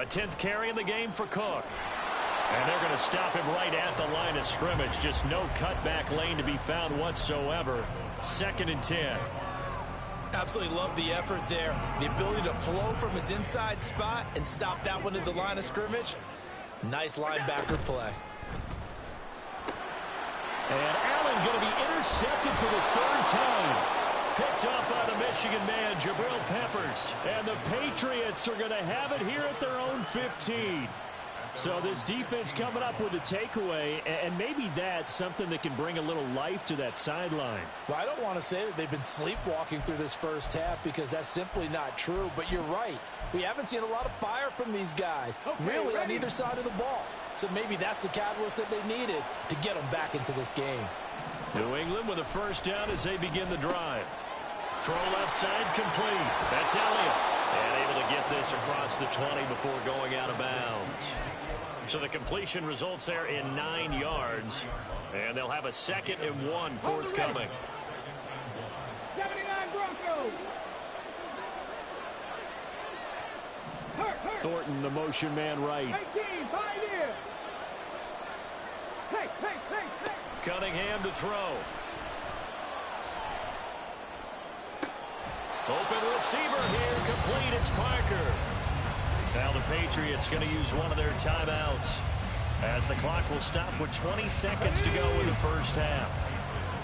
A 10th carry in the game for Cook. And they're going to stop him right at the line of scrimmage. Just no cutback lane to be found whatsoever. 2nd and 10. Absolutely love the effort there. The ability to flow from his inside spot and stop that one at the line of scrimmage. Nice linebacker play. And Allen going to be intercepted for the 3rd time. Picked up by the Michigan man, Jabril Peppers. And the Patriots are going to have it here at their own 15. So this defense coming up with a takeaway, and maybe that's something that can bring a little life to that sideline. Well, I don't want to say that they've been sleepwalking through this first half because that's simply not true, but you're right. We haven't seen a lot of fire from these guys, really on either side of the ball. So maybe that's the catalyst that they needed to get them back into this game. New England with a 1st down as they begin the drive. Throw left side complete. That's Elliott. And able to get this across the 20 before going out of bounds. So the completion results there in 9 yards. And they'll have a 2nd and 1 forthcoming. 79 Broncos. Thornton, the motion man right. 18, 5 here. Hey. Cunningham to throw. Open receiver here, complete. It's Parker. Now the Patriots going to use one of their timeouts as the clock will stop with 20 seconds to go in the first half.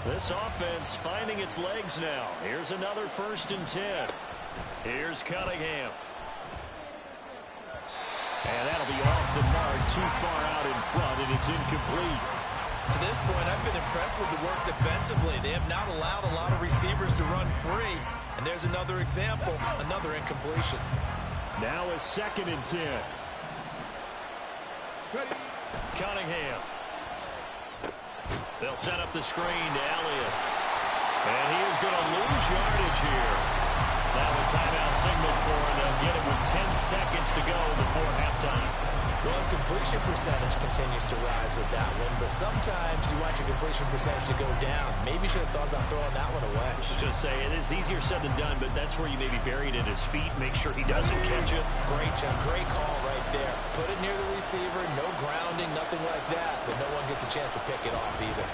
This offense finding its legs now. Here's another 1st and 10. Here's Cunningham. And that'll be off the mark, too far out in front, and it's incomplete. To this point, I've been impressed with the work defensively. They have not allowed a lot of receivers to run free. And there's another example, another incompletion. Now a 2nd and 10. Cunningham. They'll set up the screen to Elliott. And he is going to lose yardage here. Now a timeout signal for him. They'll get it with 10 seconds to go before halftime. Well, his completion percentage continues to rise with that one, but sometimes you want your completion percentage to go down. Maybe you should have thought about throwing that one away. I should just say, it is easier said than done, but that's where you maybe bury it at his feet. Make sure he doesn't catch it. Great job. Great call right there. Put it near the receiver, no grounding, nothing like that, but no one gets a chance to pick it off either.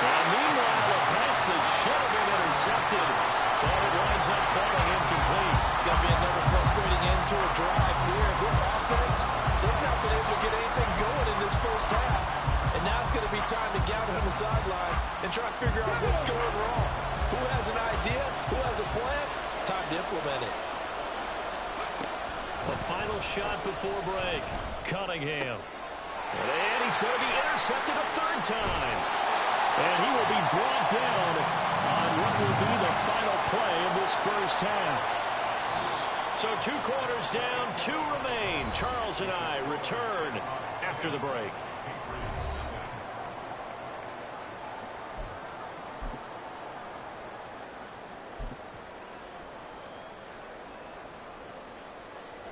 And meanwhile, a pass that should have been intercepted, but it winds up falling incomplete. It's going to be another frustrating end to a drive here. This offense, they've not been able to get anything going in this first half. And now it's going to be time to gather on the sidelines and try to figure out what's going wrong. Who has an idea? Who has a plan? Time to implement it. The final shot before break. Cunningham. And he's going to be intercepted a 3rd time. And he will be brought down on what will be the final play of this first half. So 2 quarters down, 2 remain. Charles and I return after the break.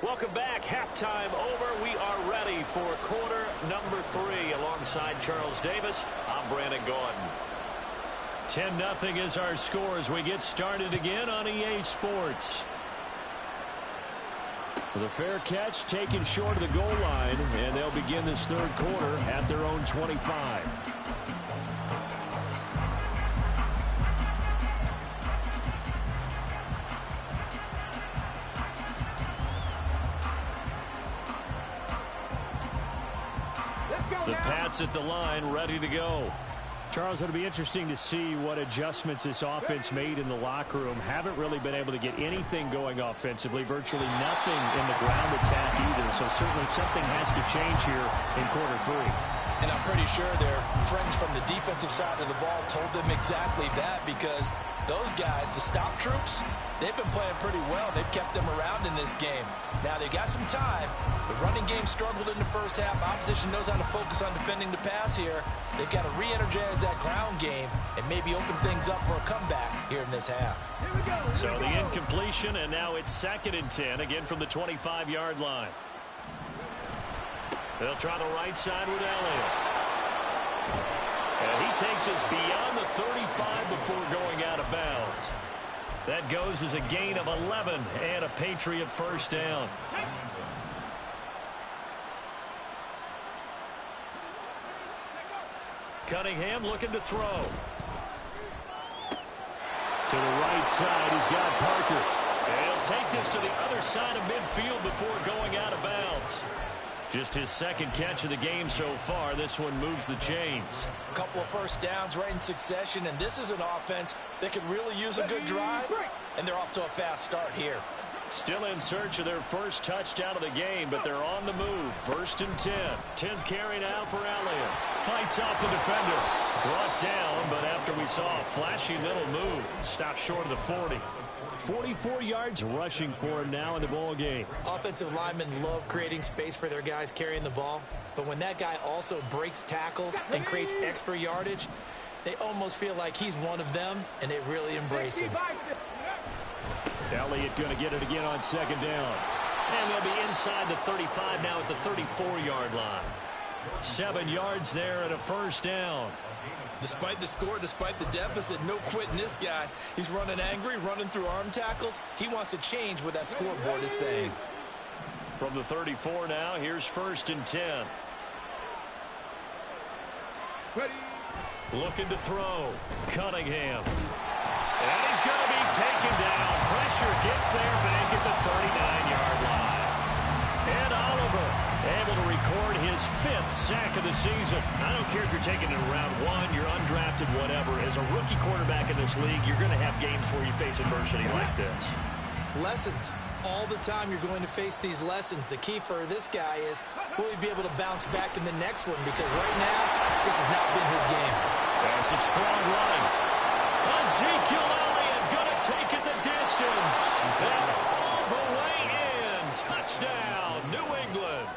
Welcome back. Halftime over. We are ready for quarter number 3. Alongside Charles Davis, I'm Brandon Gordon. 10-0 is our score as we get started again on EA Sports. With a fair catch taken short of the goal line, and they'll begin this 3rd quarter at their own 25. The Pats at the line, ready to go. Charles, it'll be interesting to see what adjustments this offense made in the locker room. Haven't really been able to get anything going offensively, virtually nothing in the ground attack either. So certainly something has to change here in quarter 3. And I'm pretty sure their friends from the defensive side of the ball told them exactly that, because those guys, the stop troops, they've been playing pretty well. They've kept them around in this game. Now, they got some time. The running game struggled in the first half. Opposition knows how to focus on defending the pass here. They've got to re-energize that ground game and maybe open things up for a comeback here in this half. So the incompletion, and now it's 2nd and 10, again from the 25-yard line. They'll try the right side with Elliott. And he takes us beyond the 35 before going out of bounds. That goes as a gain of 11 and a Patriot first down. Cunningham looking to throw. To the right side, he's got Parker. And he'll take this to the other side of midfield before going out of bounds. Just his second catch of the game so far. This one moves the chains. A couple of first downs right in succession, and this is an offense that could really use a good drive, and they're off to a fast start here. Still in search of their first touchdown of the game, but they're on the move. 1st and 10. 10th carry now for Elliott. Fights off the defender. Brought down, but after we saw a flashy little move, stopped short of the 40. 44 yards rushing for him now in the ball game. Offensive linemen love creating space for their guys carrying the ball, but when that guy also breaks tackles and creates extra yardage, they almost feel like he's one of them, and they really embrace him. Elliott going to get it again on 2nd down. And they'll be inside the 35 now at the 34-yard line. 7 yards there and a first down. Despite the score, despite the deficit, no quitting this guy. He's running angry, running through arm tackles. He wants to change what that scoreboard is saying. From the 34 now, here's 1st and 10. Looking to throw. Cunningham. And he's going to be taken down. Pressure gets there back at the 39-yard line. And Oliver able to record his 5th sack of the season. I don't care if you're taking it in round 1, you're undrafted, whatever. As a rookie quarterback in this league, you're going to have games where you face adversity like this. Lessons. All the time you're going to face these lessons. The key for this guy is, will he be able to bounce back in the next one? Because right now, this has not been his game. That's some strong running. Ezekiel Elliott going to take it the distance. And all the way in. Touchdown, New England.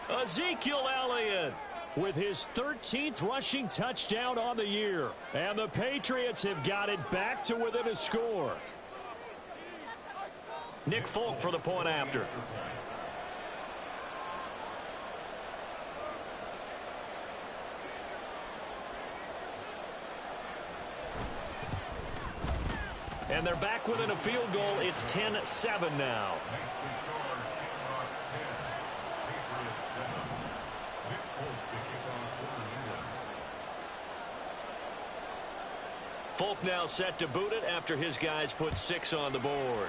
Ezekiel Elliott with his 13th rushing touchdown on the year. And the Patriots have got it back to within a score. Nick Folk for the point after. And they're back within a field goal. It's 10-7 now. Folk now set to boot it after his guys put 6 on the board.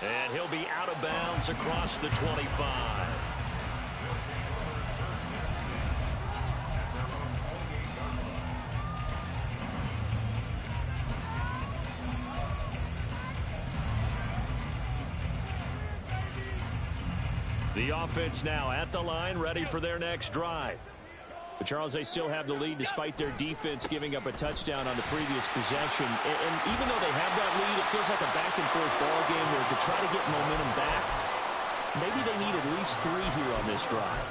And he'll be out of bounds across the 25. The offense now at the line, ready for their next drive. But Charles, they still have the lead despite their defense giving up a touchdown on the previous possession. And even though they have that lead, it feels like a back-and-forth ball game where to try to get momentum back, maybe they need at least 3 here on this drive.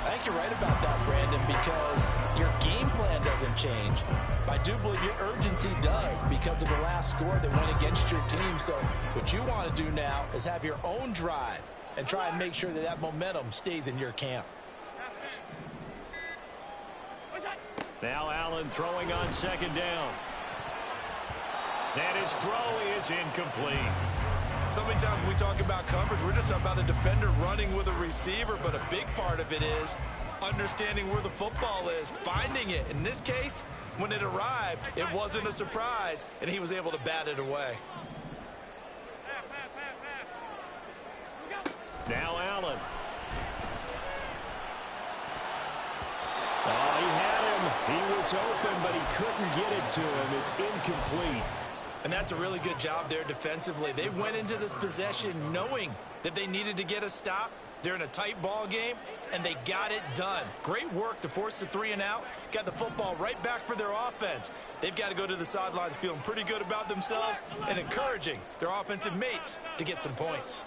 I think you're right about that, Brandon, because your game plan doesn't change. I do believe your urgency does because of the last score that went against your team. So what you want to do now is have your own drive and try and make sure that that momentum stays in your camp. Now Allen throwing on 2nd down. And his throw is incomplete. So many times when we talk about coverage, we're just about a defender running with a receiver, but a big part of it is understanding where the football is, finding it. In this case, when it arrived, it wasn't a surprise, and he was able to bat it away. Now Allen. Oh, he had him. He was open, but he couldn't get it to him. It's incomplete. And that's a really good job there defensively. They went into this possession knowing that they needed to get a stop. They're in a tight ball game, and they got it done. Great work to force the 3 and out. Got the football right back for their offense. They've got to go to the sidelines feeling pretty good about themselves and encouraging their offensive mates to get some points.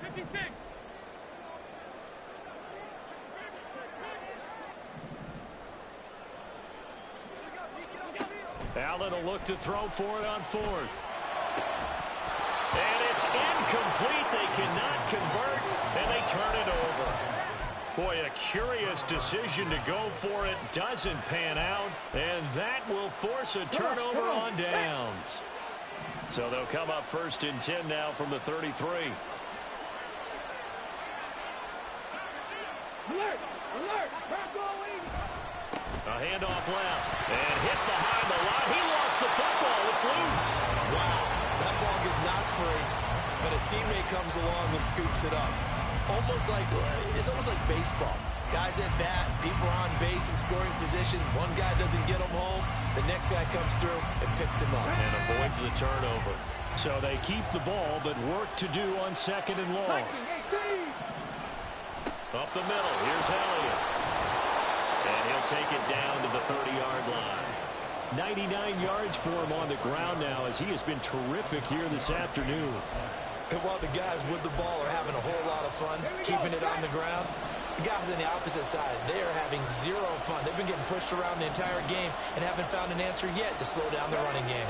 56. Allen will look to throw for it on 4th. And it's incomplete. They cannot convert, and they turn it over. Boy, a curious decision to go for it. Doesn't pan out. And that will force a turnover on downs. So they'll come up 1st and 10 now from the 33. Alert! Alert! Going! A handoff left. And hit behind the line. He lost the football. It's loose. Wow, that ball is not free, but a teammate comes along and scoops it up. It's almost like baseball. Guys at bat, people are on base in scoring position. One guy doesn't get him home. The next guy comes through and picks him up. And avoids the turnover. So they keep the ball, but work to do on 2nd and long. Up the middle. Here's Elliott. And he'll take it down to the 30-yard line. 99 yards for him on the ground now, as he has been terrific here this afternoon. And while the guys with the ball are having a whole lot of fun keeping it on the ground, the guys on the opposite side, they are having zero fun. They've been getting pushed around the entire game and haven't found an answer yet to slow down the running game.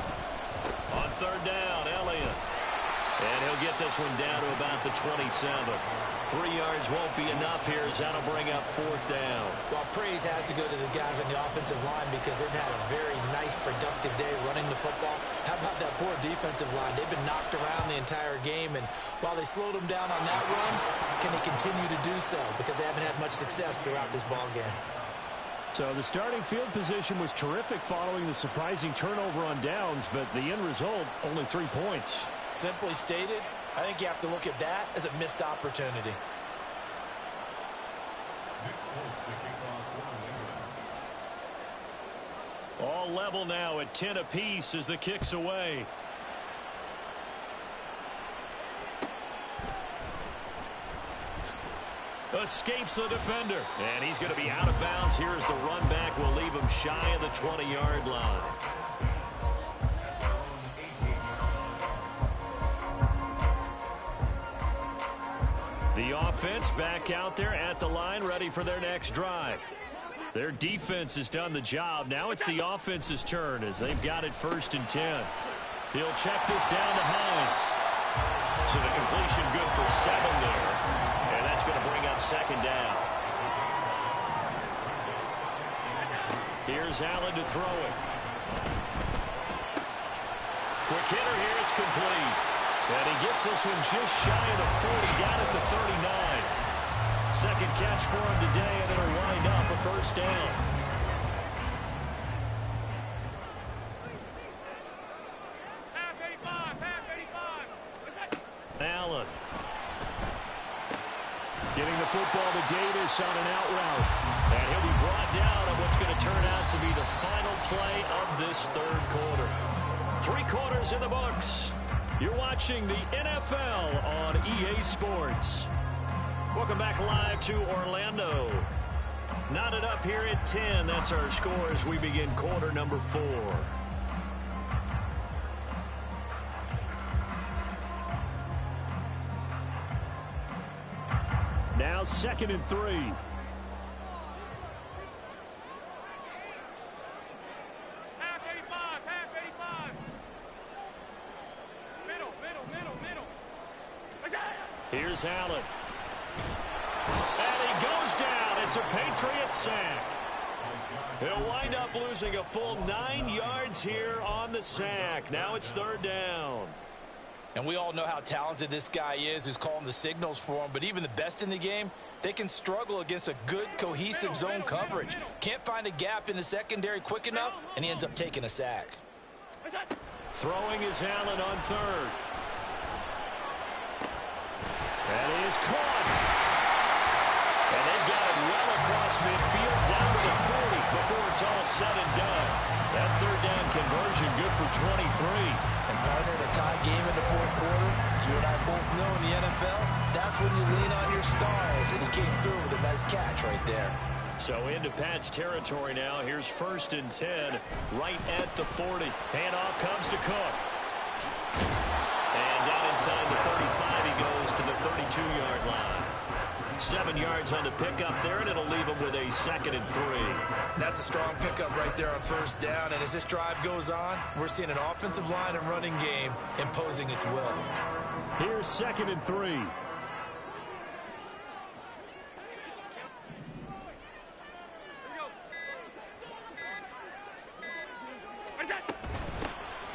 On 3rd down, Elliott. And he'll get this one down to about the 27. 3 yards won't be enough here, as that'll bring up 4th down. Well, praise has to go to the guys on the offensive line because they've had a very nice, productive day running the football. How about that poor defensive line? They've been knocked around the entire game, and while they slowed them down on that run, can they continue to do so? Because they haven't had much success throughout this ball game. So the starting field position was terrific following the surprising turnover on downs, but the end result, only 3 points. Simply stated, I think you have to look at that as a missed opportunity. All level now at 10 apiece as the kick's away. Escapes the defender. And he's going to be out of bounds here as the run back will leave him shy of the 20-yard line. The offense back out there at the line, ready for their next drive. Their defense has done the job. Now it's the offense's turn as they've got it 1st and 10. He'll check this down to Hines. So the completion good for 7 there. And that's going to bring up 2nd down. Here's Allen to throw it. Quick hitter here, it's complete. And he gets this one just shy of the 40, down at the 39. Second catch for him today, and it'll wind up a 1st down. Allen. Getting the football to Davis on an out route. And he'll be brought down on what's going to turn out to be the final play of this 3rd quarter. 3 quarters in the books. You're watching the NFL on EA Sports. Welcome back live to Orlando. Knotted up here at 10. That's our score as we begin quarter number 4. Now 2nd and 3. Here's Allen. And he goes down. It's a Patriot sack. He'll wind up losing a full 9 yards here on the sack. Now it's 3rd down. And we all know how talented this guy is who's calling the signals for him. But even the best in the game, they can struggle against a good, cohesive zone coverage. Can't find a gap in the secondary quick enough, and he ends up taking a sack. Throwing is Allen on 3rd. That is caught. And they've got it well across midfield down to the 40 before it's all said and done. That 3rd down conversion good for 23. And partner, in a tie game in the 4th quarter, you and I both know in the NFL, that's when you lean on your stars. And he came through with a nice catch right there. So into Pat's territory now. Here's 1st and 10 right at the 40. Handoff comes to Cook. And down inside the 35, he goes to the 32-yard line. 7 yards on the pickup there, and it'll leave him with a 2nd and 3. That's a strong pickup right there on 1st down. And as this drive goes on, we're seeing an offensive line and running game imposing its will. Here's 2nd and 3.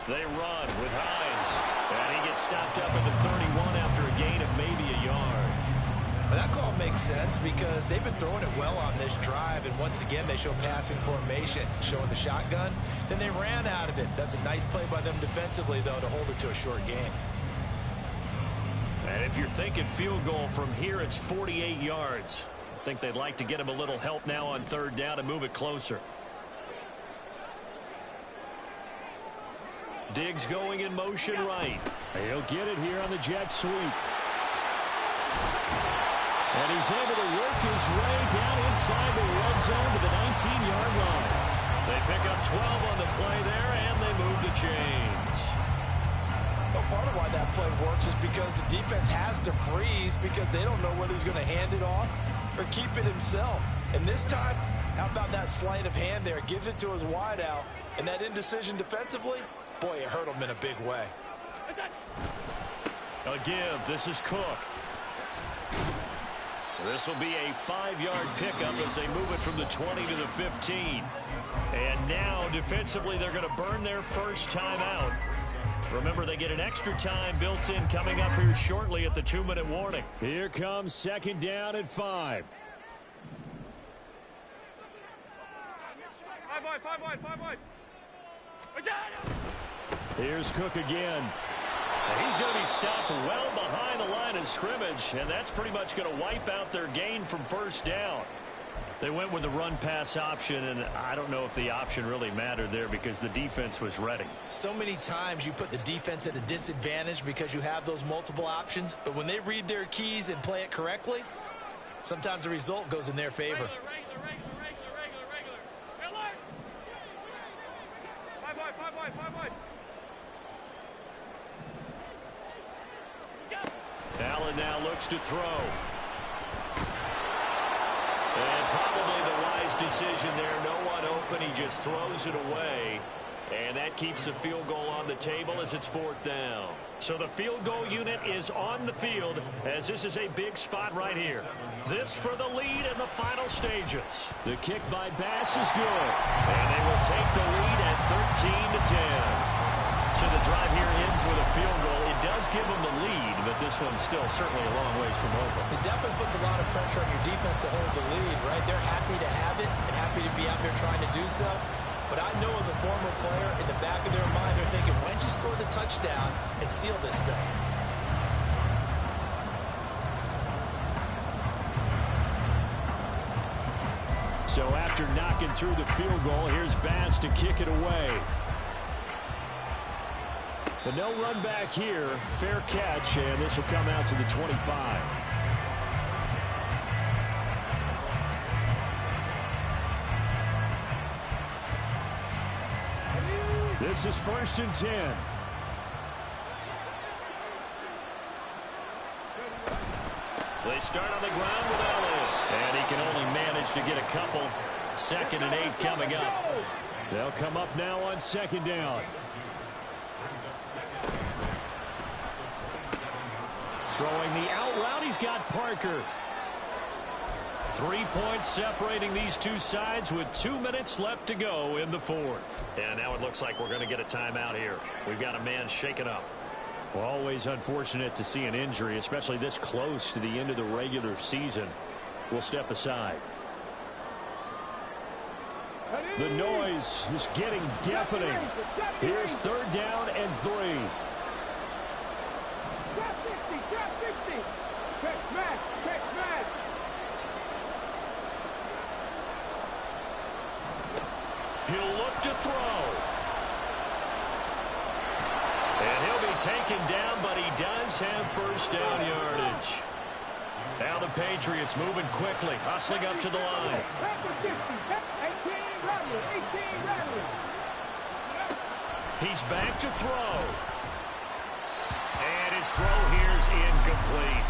They run with Hines. And he gets stopped up at the 31 after a gain of maybe a yard. Well, that call makes sense because they've been throwing it well on this drive, and once again they show passing formation, showing the shotgun. Then they ran out of it. That's a nice play by them defensively, though, to hold it to a short gain. And if you're thinking field goal from here, it's 48 yards. I think they'd like to get him a little help now on third down and move it closer. Diggs going in motion right. He'll get it here on the jet sweep. And he's able to work his way down inside the red zone to the 19-yard line. They pick up 12 on the play there, and they move the chains. Well, part of why that play works is because the defense has to freeze because they don't know whether he's going to hand it off or keep it himself. And this time, how about that sleight of hand there? Gives it to his wideout. And that indecision defensively, boy, it hurt him in a big way. A give. This is Cook. This will be a 5-yard pickup as they move it from the 20 to the 15. And now, defensively, they're going to burn their first time out. Remember, they get an extra time built in coming up here shortly at the 2-minute warning. Here comes second down at 5. Five wide. Here's Cook again. And he's going to be stopped well behind the line of scrimmage, and that's pretty much going to wipe out their gain from first down. They went with the run-pass option, and I don't know if the option really mattered there because the defense was ready. So many times you put the defense at a disadvantage because you have those multiple options, but when they read their keys and play it correctly, sometimes the result goes in their favor. Regular. Five wide. Allen now looks to throw. And probably the wise decision there. No one open. He just throws it away. And that keeps the field goal on the table as it's fourth down. So the field goal unit is on the field as this is a big spot right here. This for the lead in the final stages. The kick by Bass is good. And they will take the lead at 13-10. So the drive here ends with a field goal. It does give them the lead, but this one's still certainly a long ways from over. It definitely puts a lot of pressure on your defense to hold the lead, right? They're happy to have it and happy to be out there trying to do so. But I know as a former player, in the back of their mind, they're thinking, why don't you score the touchdown and seal this thing? So after knocking through the field goal, here's Bass to kick it away. But no run back here. Fair catch, and this will come out to the 25. This is 1st and 10. They start on the ground with Allen. And he can only manage to get a couple. 2nd and 8 coming up. They'll come up now on 2nd down. Throwing the out route, he's got Parker. 3 points separating these two sides with 2 minutes left to go in the fourth. And now it looks like we're going to get a timeout here. We've got a man shaken up. Well, always unfortunate to see an injury, especially this close to the end of the regular season. We'll step aside. The noise is getting deafening. Here's 3rd down and 3. Drop 60. Check smash. He'll look to throw. And he'll be taken down, but he does have first down yardage. Now the Patriots moving quickly, hustling up to the line. 18, He's back to throw. And his throw here's incomplete.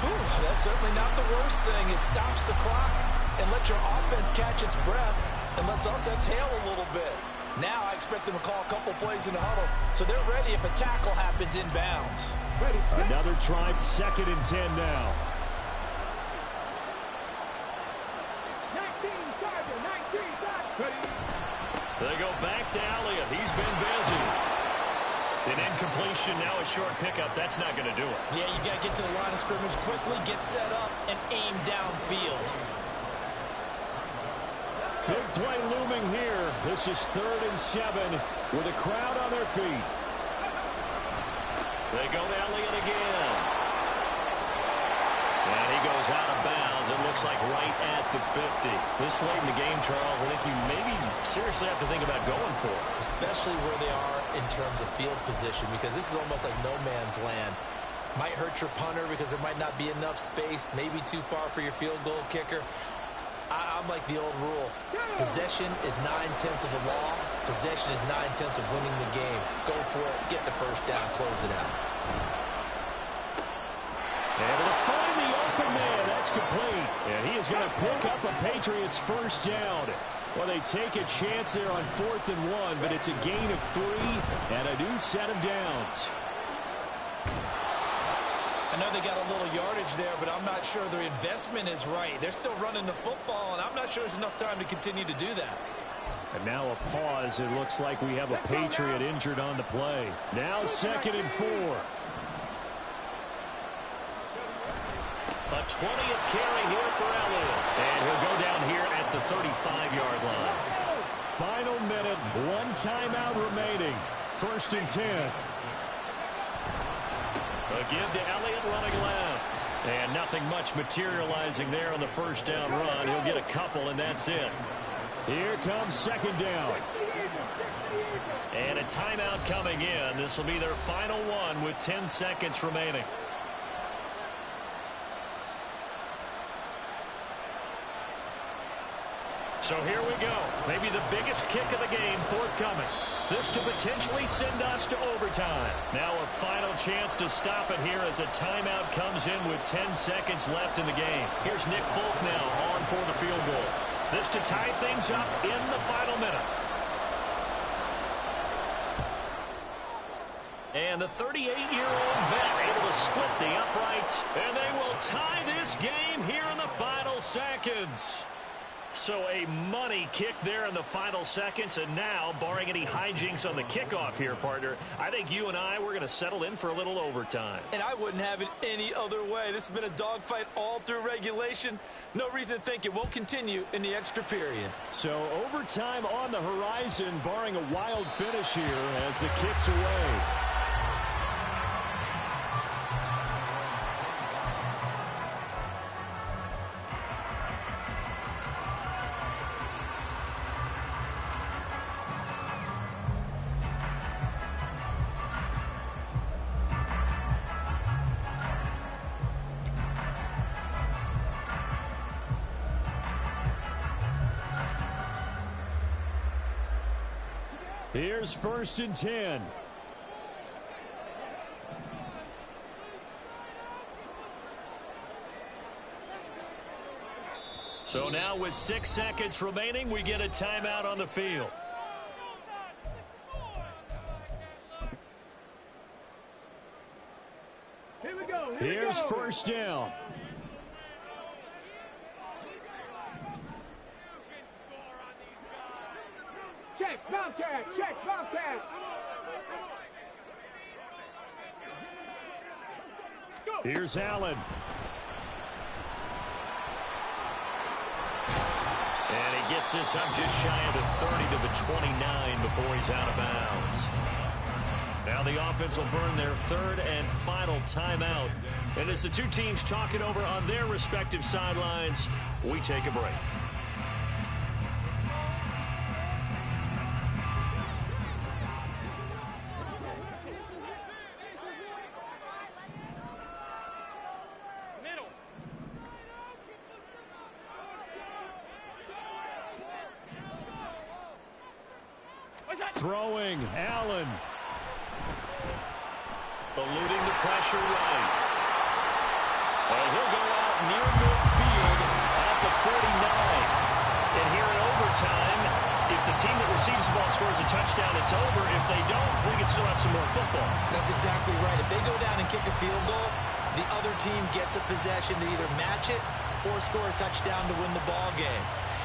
Whew, that's certainly not the worst thing. It stops the clock and lets your offense catch its breath and lets us exhale a little bit. Now I expect them to call a couple plays in the huddle so they're ready if a tackle happens inbounds. Another try, 2nd and 10 now. 19, Sergeant, 19, They go back to Elliott. He's been busy. An incompletion, now a short pickup. That's not going to do it. Yeah, you got to get to the line of scrimmage quickly, get set up, and aim downfield. Big play looming here. This is 3rd and 7 with a crowd on their feet. They go to Elliott again. And he goes out of bounds. It looks like right at the 50. This late in the game, Charles, I think you maybe seriously have to think about going for it. Especially where they are in terms of field position, because this is almost like no man's land. Might hurt your punter because there might not be enough space, maybe too far for your field goal kicker. I'm like the old rule. Possession is 9/10 of the law. Possession is 9/10 of winning the game. Go for it. Get the first down. Close it out. Able to find the open man. That's complete. And he is going to pick up a Patriots first down. Well, they take a chance there on 4th and 1, but it's a gain of 3 and a new set of downs. I know they got a little yardage there, but I'm not sure their investment is right. They're still running the football, and I'm not sure there's enough time to continue to do that. And now a pause. It looks like we have a Patriot injured on the play. Now 2nd and 4. A 20th carry here for Elliott. And he'll go down here at the 35-yard line. Final minute, 1 timeout remaining. 1st and 10. A give to Elliott running left. And nothing much materializing there on the first down run. He'll get a couple, and that's it. Here comes 2nd down. And a timeout coming in. This will be their final one with 10 seconds remaining. So here we go. Maybe the biggest kick of the game forthcoming. This to potentially send us to overtime. Now a final chance to stop it here as a timeout comes in with 10 seconds left in the game. Here's Nick Folk now on for the field goal. This to tie things up in the final minute. And the 38-year-old vet able to split the uprights. And they will tie this game here in the final seconds. So a money kick there in the final seconds, and now, barring any hijinks on the kickoff here, partner, I think you and I, we're going to settle in for a little overtime. And I wouldn't have it any other way. This has been a dogfight all through regulation. No reason to think it won't continue in the extra period. So overtime on the horizon, barring a wild finish here as the kick's away. Here's 1st and 10. So now with 6 seconds remaining, we get a timeout on the field. Here we go. Here's 1st down. Check, Bobcat, check, Bobcat. Here's Allen. And he gets this up just shy of the 30 to the 29 before he's out of bounds. Now the offense will burn their 3rd and final timeout. And as the two teams talk it over on their respective sidelines, we take a break. Throwing, Allen. Eluding the pressure right. And he'll go out near midfield at the 49. And here in overtime, if the team that receives the ball scores a touchdown, it's over. If they don't, we can still have some more football. That's exactly right. If they go down and kick a field goal, the other team gets a possession to either match it or score a touchdown to win the ball game.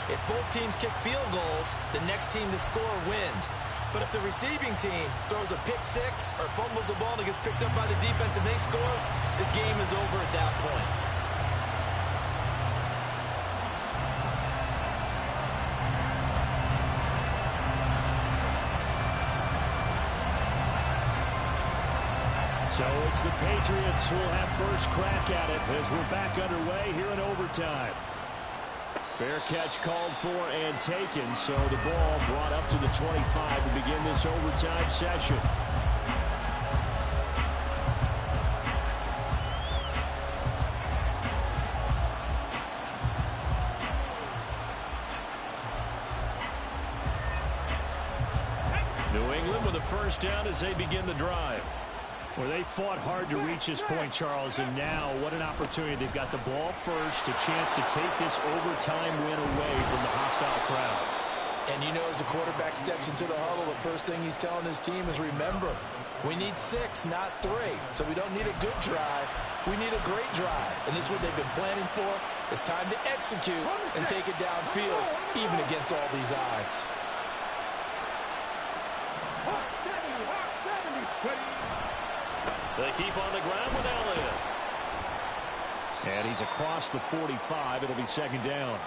If both teams kick field goals, the next team to score wins. But if the receiving team throws a pick six or fumbles the ball and it gets picked up by the defense and they score, the game is over at that point. So it's the Patriots who will have first crack at it as we're back underway here in overtime. Fair catch called for and taken, so the ball brought up to the 25 to begin this overtime session. New England with a first down as they begin the drive. Well, they fought hard to reach this point, Charles, and now what an opportunity. They've got the ball first, a chance to take this overtime win away from the hostile crowd. And you know, as the quarterback steps into the huddle, the first thing he's telling his team is, remember, we need 6, not 3. So we don't need a good drive. We need a great drive. And this is what they've been planning for. It's time to execute and take it downfield, even against all these odds. They keep on the ground with Elliott. And he's across the 45. It'll be second down.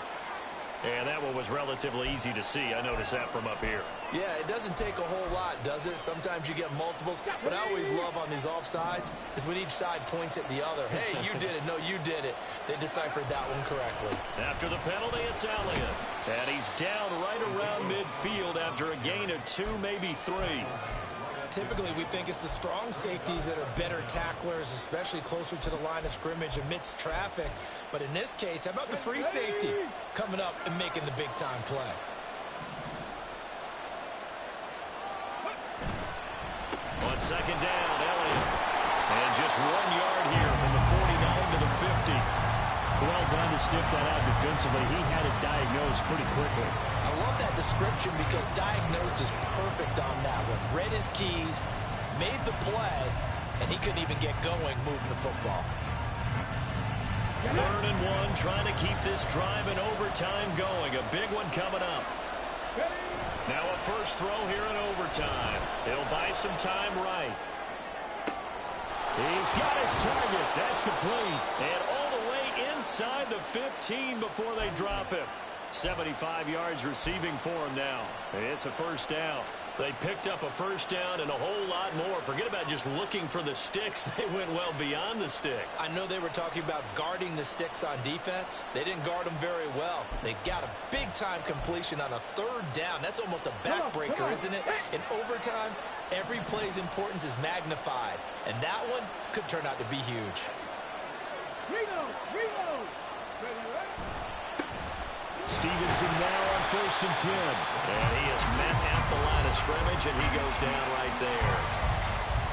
And that one was relatively easy to see. I noticed that from up here. Yeah, it doesn't take a whole lot, does it? Sometimes you get multiples. What I always love on these offsides is when each side points at the other. Hey, you did it. No, you did it. They deciphered that one correctly. After the penalty, it's Elliott. And he's down right around midfield after a gain of 2, maybe 3. Typically, we think it's the strong safeties that are better tacklers, especially closer to the line of scrimmage amidst traffic. But in this case, how about the free safety coming up and making the big-time play? On second down, Elliott. And just 1 yard here from the 49 to the 50. Well done to sniff that out defensively. He had it diagnosed pretty quickly. I love that description because diagnosed is perfect on that one. Read his keys, made the play, and he couldn't even get going moving the football. 3rd and 1, trying to keep this drive in overtime going. A big one coming up. Now a first throw here in overtime. He'll buy some time right. He's got his target. That's complete. And all the way inside the 15 before they drop him. 75 yards receiving for him now. It's a first down. They picked up a first down and a whole lot more. Forget about just looking for the sticks. They went well beyond the stick. I know they were talking about guarding the sticks on defense. They didn't guard them very well. They got a big-time completion on a 3rd down. That's almost a backbreaker, isn't it? In overtime, every play's importance is magnified. And that one could turn out to be huge. Stevenson now on 1st and 10. And he is met at the line of scrimmage, and he goes down right there.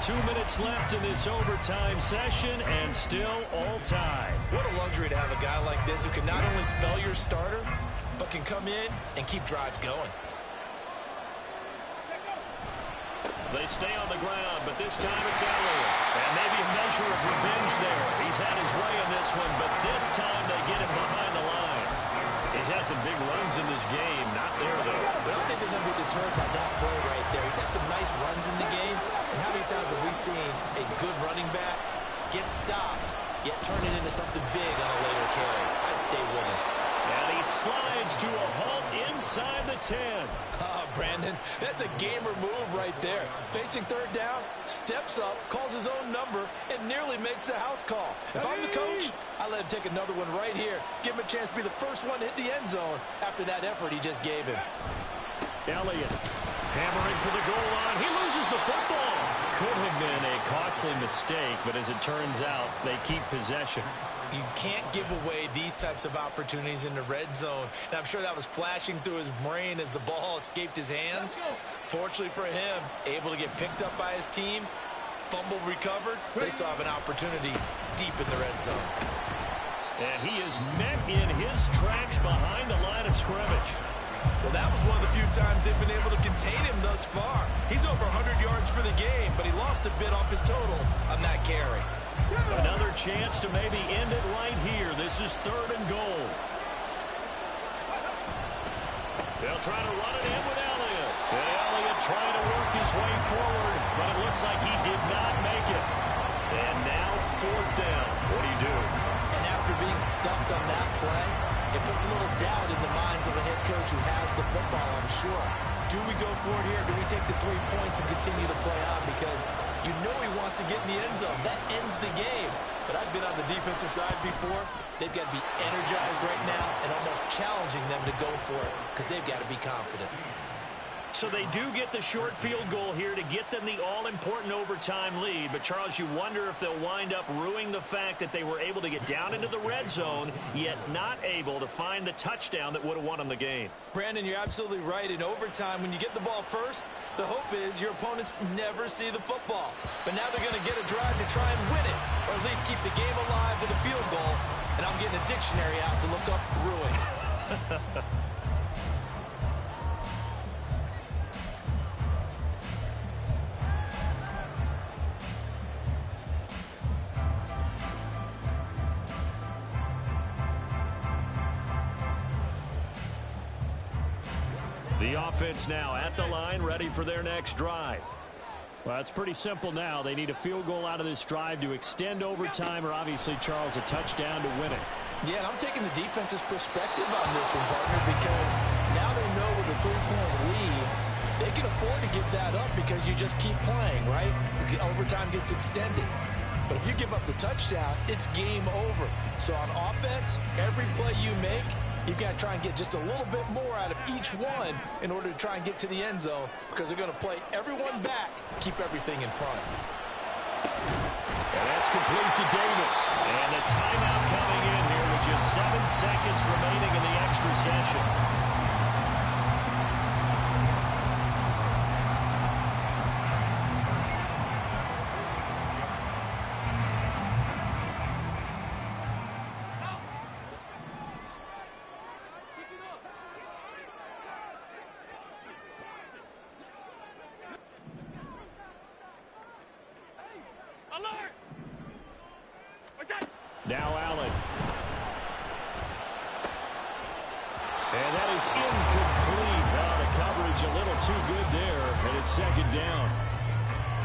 2 minutes left in this overtime session, and still all tied. What a luxury to have a guy like this who can not only spell your starter, but can come in and keep drives going. They stay on the ground, but this time it's Elliott. And maybe a measure of revenge there. He's had his way in this one, but this time they get him behind the line. He's had some big runs in this game. Not there, though. But I don't think they're going to be deterred by that play right there. He's had some nice runs in the game. And how many times have we seen a good running back get stopped, yet turn it into something big on a later carry? I'd stay with him. And he slides to a halt inside the 10. Brandon, that's a gamer move right there. Facing 3rd down, steps up, calls his own number, and nearly makes the house call. If I'm the coach, I let him take another one right here. Give him a chance to be the first one to hit the end zone after that effort he just gave him. Elliott hammering for the goal line. He loses the football. Could have been a costly mistake, but as it turns out, they keep possession. You can't give away these types of opportunities in the red zone. And I'm sure that was flashing through his brain as the ball escaped his hands. Fortunately for him, able to get picked up by his team, fumble recovered. They still have an opportunity deep in the red zone. And he is met in his tracks behind the line of scrimmage. Well, that was one of the few times they've been able to contain him thus far. He's over 100 yards for the game, but he lost a bit off his total on that carry. Another chance to maybe end it right here. This is 3rd and goal. They'll try to run it in with Elliott. And Elliott trying to work his way forward, but it looks like he did not make it. And now 4th down. What do you do? And after being stuffed on that play, it puts a little doubt in the minds of a head coach who has the football, I'm sure. Do we go for it here? Do we take the 3 points and continue to play on? Because you know he wants to get in the end zone. That ends the game. But I've been on the defensive side before. They've got to be energized right now and almost challenging them to go for it because they've got to be confident. So they do get the short field goal here to get them the all-important overtime lead. But, Charles, you wonder if they'll wind up ruining the fact that they were able to get down into the red zone, yet not able to find the touchdown that would have won them the game. Brandon, you're absolutely right. In overtime, when you get the ball first, the hope is your opponents never see the football. But now they're going to get a drive to try and win it, or at least keep the game alive with a field goal. And I'm getting a dictionary out to look up ruin. The offense now at the line, ready for their next drive. Well, it's pretty simple now. They need a field goal out of this drive to extend overtime, or obviously, Charles, a touchdown to win it. Yeah, and I'm taking the defense's perspective on this one, partner, because now they know with a 3-point lead, they can afford to give that up because you just keep playing, right? The overtime gets extended. But if you give up the touchdown, it's game over. So on offense, every play you make, you've got to try and get just a little bit more out of each one in order to try and get to the end zone because they're going to play everyone back, keep everything in front. And that's complete to Davis. And the timeout coming in here with just 7 seconds remaining in the extra session. Now Allen. And that is incomplete. Oh, the coverage a little too good there, and it's 2nd down.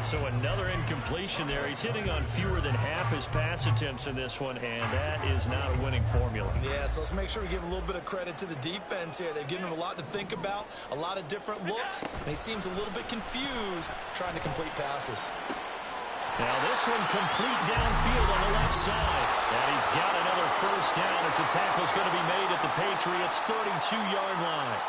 So another incompletion there. He's hitting on fewer than half his pass attempts in this one, and that is not a winning formula. Yeah, so let's make sure we give a little bit of credit to the defense here. They've given him a lot to think about, a lot of different looks, and he seems a little bit confused trying to complete passes. Now this one complete downfield on the left side. And he's got another 1st down as the tackle's going to be made at the Patriots' 32-yard line.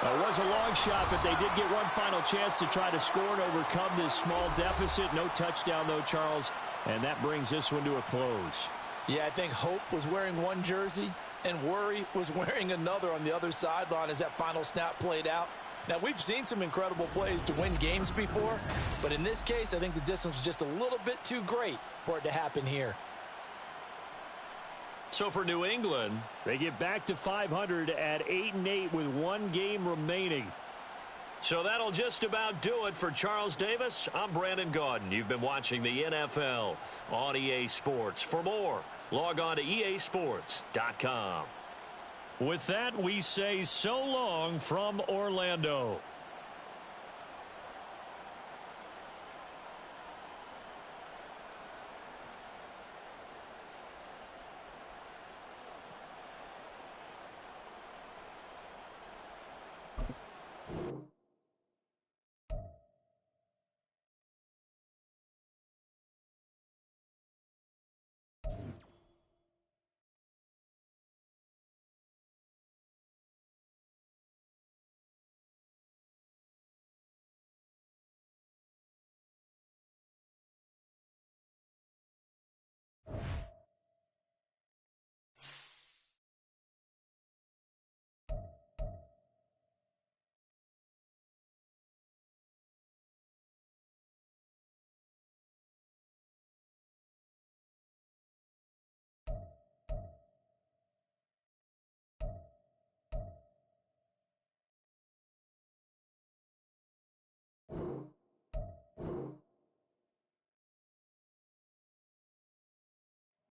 It was a long shot, but they did get one final chance to try to score and overcome this small deficit. No touchdown, though, Charles, and that brings this one to a close. Yeah, I think Hope was wearing one jersey, and Worry was wearing another on the other sideline as that final snap played out. Now, we've seen some incredible plays to win games before, but in this case, I think the distance was just a little bit too great for it to happen here. So for New England, they get back to 500 at 8-8 with 1 game remaining. So that'll just about do it for Charles Davis. I'm Brandon Gaudin. You've been watching the NFL on EA Sports. For more, log on to easports.com. With that, we say so long from Orlando.